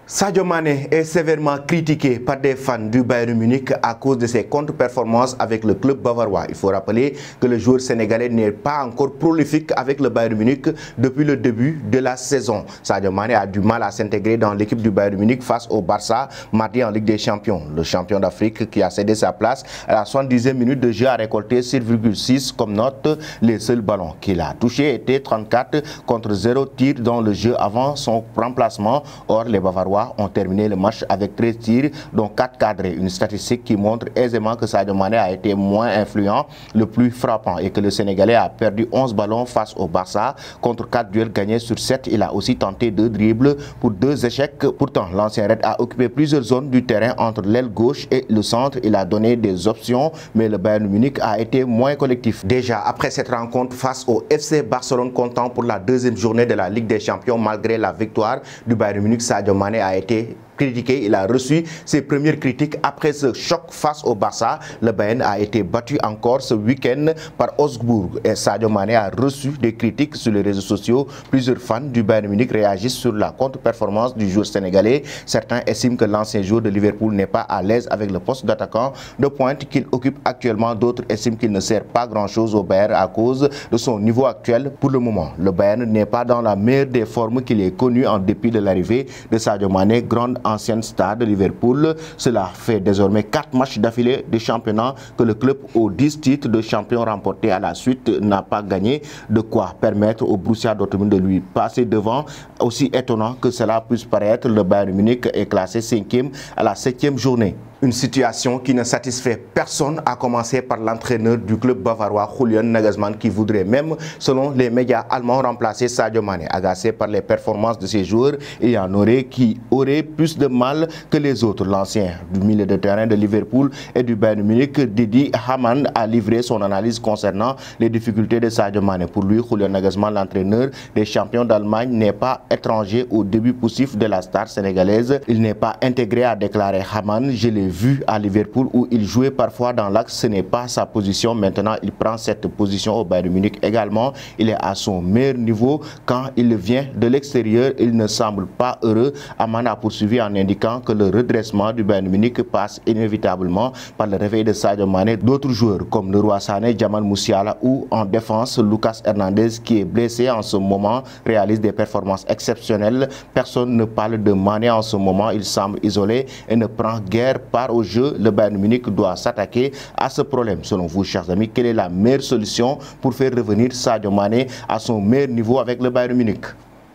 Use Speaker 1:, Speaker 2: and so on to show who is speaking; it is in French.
Speaker 1: Sadio Mané est sévèrement critiqué par des fans du Bayern Munich à cause de ses contre-performances avec le club bavarois. Il faut rappeler que le joueur sénégalais n'est pas encore prolifique avec le Bayern Munich depuis le début de la saison. Sadio Mané a du mal à s'intégrer dans l'équipe du Bayern Munich face au Barça mardi en Ligue des Champions. Le champion d'Afrique qui a cédé sa place à la 70e minute de jeu a récolté 6,6 comme note. Les seuls ballons qu'il a touchés étaient 34 contre 0 tirs dans le jeu avant son remplacement. Or, les Bavarois ont terminé le match avec 13 tirs, dont 4 cadrés. Une statistique qui montre aisément que Sadio Mané a été moins influent, le plus frappant, et que le Sénégalais a perdu 11 ballons face au Barça. Contre 4 duels gagnés sur 7, il a aussi tenté 2 dribbles pour 2 échecs. Pourtant, l'ancien Red a occupé plusieurs zones du terrain entre l'aile gauche et le centre. Il a donné des options, mais le Bayern Munich a été moins collectif. Déjà, après cette rencontre face au FC Barcelone, comptant pour la deuxième journée de la Ligue des Champions, malgré la victoire du Bayern Munich, Sadio Mané a été critiqué. Il a reçu ses premières critiques après ce choc face au Barça. Le Bayern a été battu encore ce week-end par Augsbourg et Sadio Mané a reçu des critiques sur les réseaux sociaux. Plusieurs fans du Bayern Munich réagissent sur la contre-performance du joueur sénégalais. Certains estiment que l'ancien joueur de Liverpool n'est pas à l'aise avec le poste d'attaquant de pointe qu'il occupe actuellement. D'autres estiment qu'il ne sert pas grand-chose au Bayern à cause de son niveau actuel pour le moment. Le Bayern n'est pas dans la meilleure des formes qu'il est connu en dépit de l'arrivée de Sadio Mané, grande ancienne star de Liverpool. Cela fait désormais 4 matchs d'affilée de championnat que le club aux 10 titres de champion remportés à la suite n'a pas gagné, de quoi permettre au Borussia Dortmund de lui passer devant. Aussi étonnant que cela puisse paraître, le Bayern Munich est classé 5e à la 7e journée. Une situation qui ne satisfait personne, à commencer par l'entraîneur du club bavarois, Julian Nagelsmann, qui voudrait même, selon les médias allemands, remplacer Sadio Mané. Agacé par les performances de ses joueurs, il y en aurait qui auraient plus de mal que les autres. L'ancien du milieu de terrain de Liverpool et du Bayern Munich, Didi Hamann, a livré son analyse concernant les difficultés de Sadio Mané. Pour lui, Julian Nagelsmann, l'entraîneur des champions d'Allemagne, n'est pas étranger au début poussif de la star sénégalaise. Il n'est pas intégré, a déclaré Hamann. Je l'ai vu à Liverpool où il jouait parfois dans l'axe, ce n'est pas sa position. Maintenant, il prend cette position au Bayern Munich également. Il est à son meilleur niveau quand il vient de l'extérieur. Il ne semble pas heureux. Hamann a poursuivi en indiquant que le redressement du Bayern Munich passe inévitablement par le réveil de Sadio Mané. D'autres joueurs comme Leroy Sané, Jamal Musiala ou en défense, Lucas Hernandez, qui est blessé en ce moment, réalise des performances exceptionnelles. Personne ne parle de Mané en ce moment. Il semble isolé et ne prend guère part au jeu. Le Bayern Munich doit s'attaquer à ce problème. Selon vous, chers amis, quelle est la meilleure solution pour faire revenir Sadio Mané à son meilleur niveau avec le Bayern Munich?